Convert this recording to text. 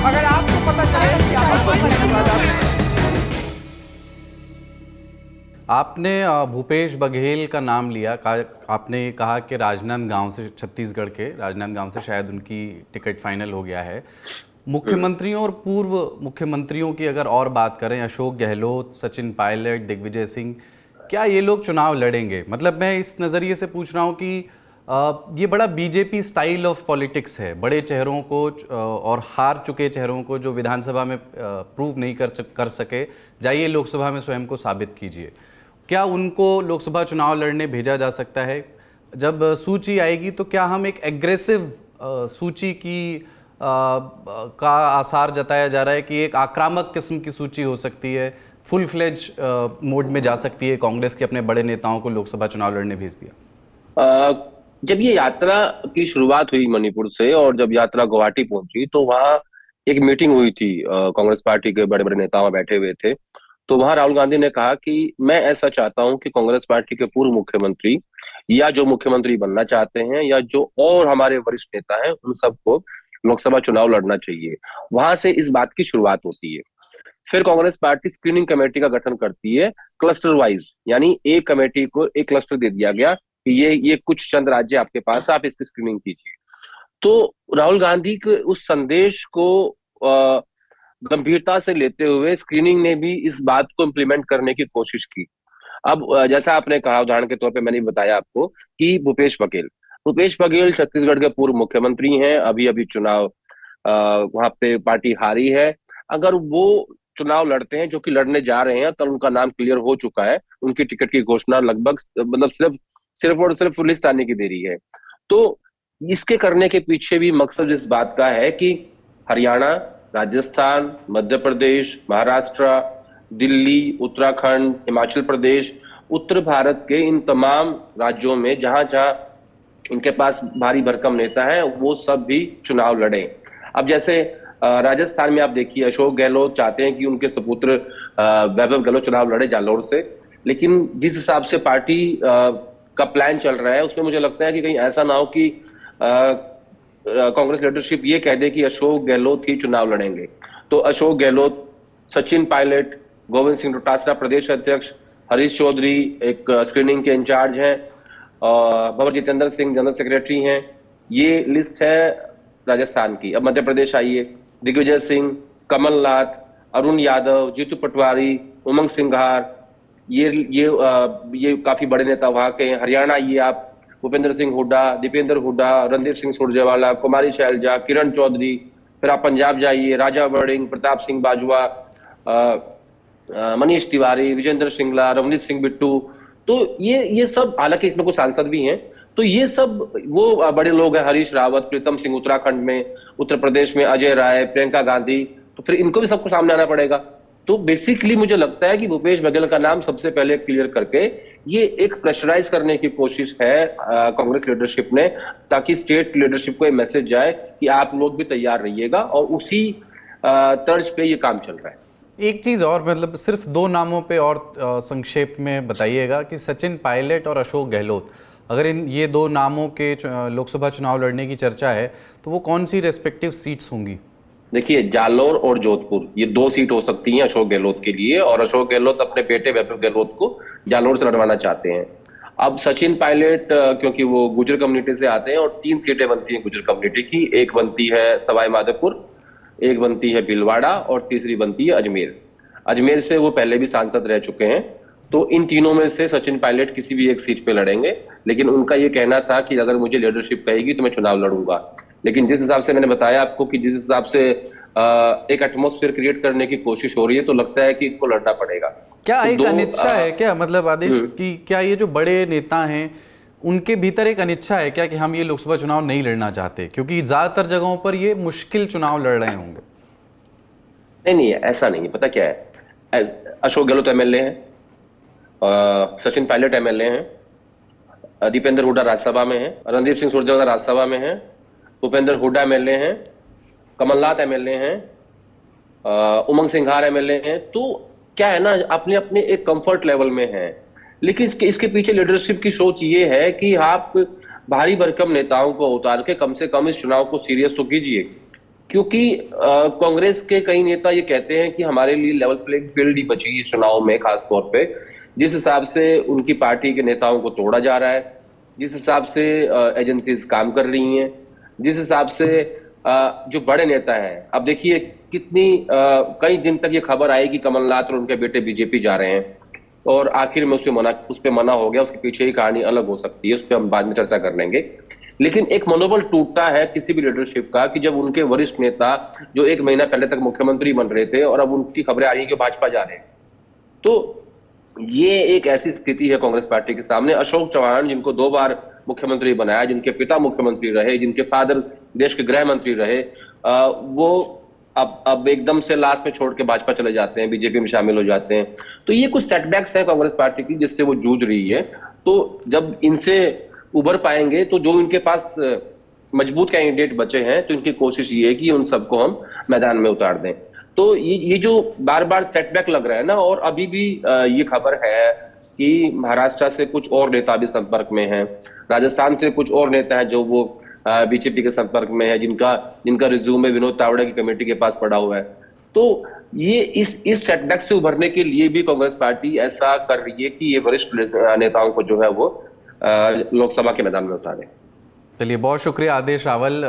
अगर आपको पता चले कि आपने भूपेश बघेल का नाम लिया आपने कहा कि राजनांदगांव से, छत्तीसगढ़ के राजनांदगांव से शायद उनकी टिकट फाइनल हो गया है। मुख्यमंत्रियों और पूर्व मुख्यमंत्रियों की अगर और बात करें, अशोक गहलोत, सचिन पायलट, दिग्विजय सिंह, क्या ये लोग चुनाव लड़ेंगे? मतलब मैं इस नज़रिए से पूछ रहा हूँ कि ये बड़ा बीजेपी स्टाइल ऑफ पॉलिटिक्स है, बड़े चेहरों को और हार चुके चेहरों को जो विधानसभा में प्रूव नहीं कर सके, जाइए लोकसभा में स्वयं को साबित कीजिए। क्या उनको लोकसभा चुनाव लड़ने भेजा जा सकता है? जब सूची आएगी तो क्या हम एक एग्रेसिव सूची की का आसार जताया जा रहा है कि एक आक्रामक किस्म की सूची हो सकती है, फुल फ्लेज मोड में जा सकती है कांग्रेस के अपने बड़े नेताओं को लोकसभा चुनाव लड़ने भेज दिया? जब ये यात्रा की शुरुआत हुई मणिपुर से और जब यात्रा गुवाहाटी पहुंची तो वहां एक मीटिंग हुई थी, कांग्रेस पार्टी के बड़े बड़े नेता वहां बैठे हुए थे। तो वहां राहुल गांधी ने कहा कि मैं ऐसा चाहता हूं कि कांग्रेस पार्टी के पूर्व मुख्यमंत्री या जो मुख्यमंत्री बनना चाहते हैं या जो और हमारे वरिष्ठ नेता हैं उन सबको लोकसभा चुनाव लड़ना चाहिए। वहां से इस बात की शुरुआत होती है। फिर कांग्रेस पार्टी स्क्रीनिंग कमेटी का गठन करती है क्लस्टर वाइज, यानी एक कमेटी को एक क्लस्टर दे दिया गया कि ये कुछ चंद राज्य आपके पास है, आप इसकी स्क्रीनिंग कीजिए। तो राहुल गांधी के उस संदेश को गंभीरता से लेते हुए स्क्रीनिंग ने भी इस बात को इम्प्लीमेंट करने की कोशिश की। अब जैसा आपने कहा, उदाहरण के तौर पे मैंने बताया आपको कि भूपेश बघेल छत्तीसगढ़ के पूर्व मुख्यमंत्री हैं। अभी अभी चुनाव वहां पे पार्टी हारी है। अगर वो चुनाव लड़ते हैं, जो कि लड़ने जा रहे हैं, कल उनका नाम क्लियर हो चुका है, उनकी टिकट की घोषणा लगभग मतलब सिर्फ सिर्फ और सिर्फ लिस्ट आने की देरी है। तो इसके करने के पीछे भी मकसद इस बात का है कि हरियाणा, राजस्थान, मध्य प्रदेश, महाराष्ट्र, दिल्ली, उत्तराखंड, हिमाचल प्रदेश, उत्तर भारत के इन तमाम राज्यों में जहां जहां इनके पास भारी भरकम नेता है वो सब भी चुनाव लड़े। अब जैसे राजस्थान में आप देखिए, अशोक गहलोत चाहते हैं कि उनके सपुत्र वैभव गहलोत चुनाव लड़े जालोर से। लेकिन जिस हिसाब से पार्टी का प्लान चल रहा है उसमें मुझे लगता है कि कहीं ऐसा ना हो कि कांग्रेस लीडरशिप ये कह दे कि अशोक गहलोत ही चुनाव लड़ेंगे। तो अशोक गहलोत, सचिन पायलट, गोविंद सिंह डोटासरा प्रदेश अध्यक्ष, हरीश चौधरी एक स्क्रीनिंग के इंचार्ज हैं, भंवर जितेंद्र सिंह जनरल सेक्रेटरी हैं। ये लिस्ट है राजस्थान की। अब मध्य प्रदेश आइए, दिग्विजय सिंह, कमलनाथ, अरुण यादव, जीतू पटवारी, उमंग सिंघार, ये काफी बड़े नेता वहां के हैं। हरियाणा ये आप भूपेंद्र सिंह हुड्डा, दीपेंद्र हुड्डा, रणदीप सिंह सुरजेवाला, कुमारी शैलजा, किरण चौधरी। फिर आप पंजाब जाइए, राजा वड़िंग, प्रताप सिंह बाजवा, मनीष तिवारी, विजेंद्र सिंगला, रवनीत सिंह बिट्टू। तो ये सब, हालांकि इसमें कुछ सांसद भी हैं, तो ये सब वो बड़े लोग हैं। हरीश रावत, प्रीतम सिंह उत्तराखंड में, उत्तर प्रदेश में अजय राय, प्रियंका गांधी। तो फिर इनको भी सबको सामने आना पड़ेगा। तो बेसिकली मुझे लगता है कि भूपेश बघेल का नाम सबसे पहले क्लियर करके ये एक प्रेशराइज करने की कोशिश है कांग्रेस लीडरशिप ने, ताकि स्टेट लीडरशिप को ये मैसेज जाए कि आप लोग भी तैयार रहिएगा। और उसी तर्ज पे ये काम चल रहा है। एक चीज़ और, मतलब सिर्फ दो नामों पे और संक्षेप में बताइएगा कि सचिन पायलट और अशोक गहलोत, अगर ये दो नामों के लोकसभा चुनाव लड़ने की चर्चा है तो वो कौन सी रेस्पेक्टिव सीट्स होंगी? देखिए, जालोर और जोधपुर ये दो सीट हो सकती हैं अशोक गहलोत के लिए, और अशोक गहलोत अपने बेटे वैभव गहलोत को जालोर से लड़वाना चाहते हैं। अब सचिन पायलट क्योंकि वो गुर्जर कम्युनिटी से आते हैं और 3 सीटें बनती हैं गुर्जर कम्युनिटी की, एक बनती है सवाई माधोपुर, एक बनती है भीलवाड़ा और तीसरी बनती है अजमेर। अजमेर से वो पहले भी सांसद रह चुके हैं। तो इन तीनों में से सचिन पायलट किसी भी एक सीट पे लड़ेंगे। लेकिन उनका ये कहना था कि अगर मुझे लीडरशिप कहेगी तो मैं चुनाव लड़ूंगा। लेकिन जिस हिसाब से मैंने बताया आपको कि जिस हिसाब से एक एटमॉस्फेयर क्रिएट करने की कोशिश हो रही है, तो लगता है कि इनको लड़ना पड़ेगा। क्या तो एक अनिच्छा है क्या, मतलब आदेश की, क्या ये जो बड़े नेता हैं उनके भीतर एक अनिच्छा है क्या कि हम ये लोकसभा चुनाव नहीं लड़ना चाहते, क्योंकि ज्यादातर जगहों पर ये मुश्किल चुनाव लड़ रहे होंगे? नहीं, ऐसा नहीं है। पता क्या है, अशोक गहलोत एमएलए हैं, सचिन पायलट एमएलए हैं, दीपेंद्र हुड्डा राज्यसभा में है, रणदीप सिंह सुरजेवाला राज्यसभा में है, भूपेंद्र हुड्डा एमएलए हैं, कमलनाथ एमएलए हैं, उमंग सिंघार एमएलए हैं। तो क्या है ना, अपने अपने एक कंफर्ट लेवल में है। लेकिन इसके पीछे लीडरशिप की सोच ये है कि आप भारी भरकम नेताओं को उतार के कम से कम इस चुनाव को सीरियस तो कीजिए। क्योंकि कांग्रेस के कई नेता ये कहते हैं कि हमारे लिए लेवल प्लेइंग फील्ड ही बची इस चुनाव में, खास तौर पे जिस हिसाब से उनकी पार्टी के नेताओं को तोड़ा जा रहा है, जिस हिसाब से एजेंसीज काम कर रही हैं, जिस हिसाब से जो बड़े नेता हैं, अब देखिए कितनी कई दिन तक ये खबर आई कि कमलनाथ और उनके बेटे बीजेपी जा रहे हैं, और आखिर में उस पे मना हो गया। उसके पीछे की कहानी अलग हो सकती है, उस पर हम बाद में चर्चा कर लेंगे। लेकिन एक मनोबल टूटता है किसी भी लीडरशिप का कि जब उनके वरिष्ठ नेता जो एक महीना पहले तक मुख्यमंत्री बन रहे थे और अब उनकी खबरें आ रही है कि भाजपा जा रहे हैं। तो ये एक ऐसी स्थिति है कांग्रेस पार्टी के सामने। अशोक चौहान, जिनको 2 बार मुख्यमंत्री बनाया, जिनके पिता मुख्यमंत्री रहे, जिनके फादर देश के गृह मंत्री रहे, वो अब एकदम से लास्ट में छोड़ के भाजपा चले जाते हैं, बीजेपी में शामिल हो जाते हैं। तो ये कुछ सेटबैक्स है कांग्रेस पार्टी की जिससे वो जूझ रही है। तो जब इनसे उबर पाएंगे तो जो इनके पास मजबूत कैंडिडेट बचे हैं, तो इनकी कोशिश ये है कि उन सबको हम मैदान में उतार दें। तो ये जो बार बार सेटबैक लग रहा है ना, और अभी भी ये खबर है कि महाराष्ट्र से कुछ और नेता भी संपर्क में हैं, राजस्थान से कुछ और नेता हैं जो वो बीजेपी के संपर्क में है, जिनका रिज्यूमे विनोद तावड़े की कमेटी के पास पड़ा हुआ है। तो ये इस सेटबैक से उभरने के लिए भी कांग्रेस पार्टी ऐसा कर रही है कि ये वरिष्ठ नेताओं को जो है वो लोकसभा के मैदान में उतारे। चलिए, बहुत शुक्रिया आदेश रावल।